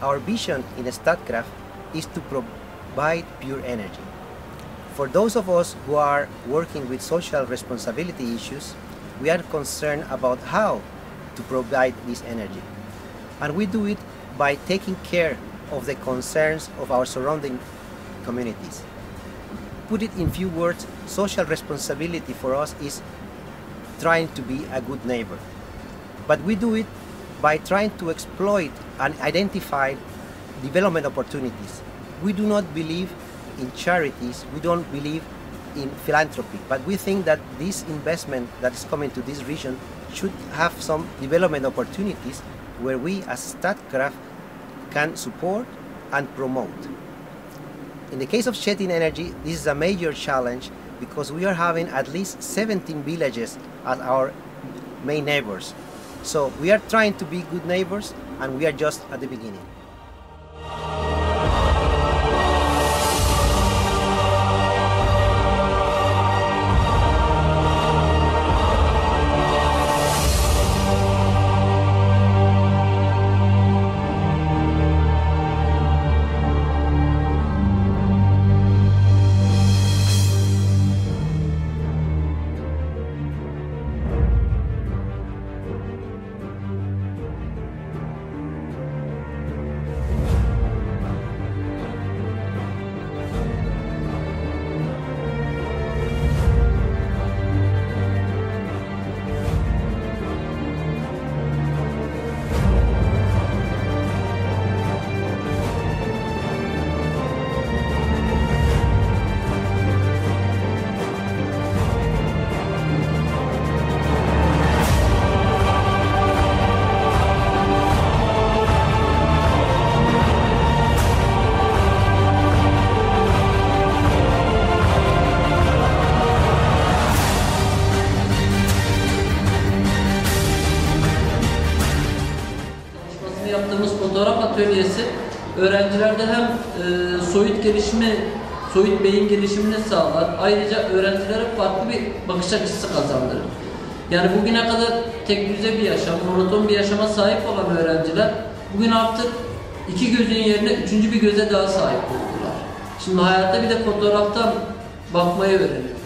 our vision in Statkraft is to provide pure energy. For those of us who are working with social responsibility issues, we are concerned about how to provide this energy. And we do it by taking care of the concerns of our surrounding communities. Put it in few words, social responsibility for us is trying to be a good neighbor. But we do it by trying to exploit and identify development opportunities. We do not believe in charities, we don't believe in philanthropy, but we think that this investment that is coming to this region should have some development opportunities where we as Statkraft can support and promote. In the case of Szczecin Energy, this is a major challenge because we are having at least 17 villages as our main neighbors. So we are trying to be good neighbors, and we are just at the beginning. Yaptığımız fotoğraf atölyesi öğrencilerde hem soyut beyin gelişimini sağlar. Ayrıca öğrencilere farklı bir bakış açısı kazandırır. Yani bugüne kadar tek düze bir yaşam, monoton bir yaşama sahip olan öğrenciler bugün artık iki gözün yerine üçüncü bir göze daha sahip oldular. Şimdi hayata bir de fotoğraftan bakmayı öğreniyor.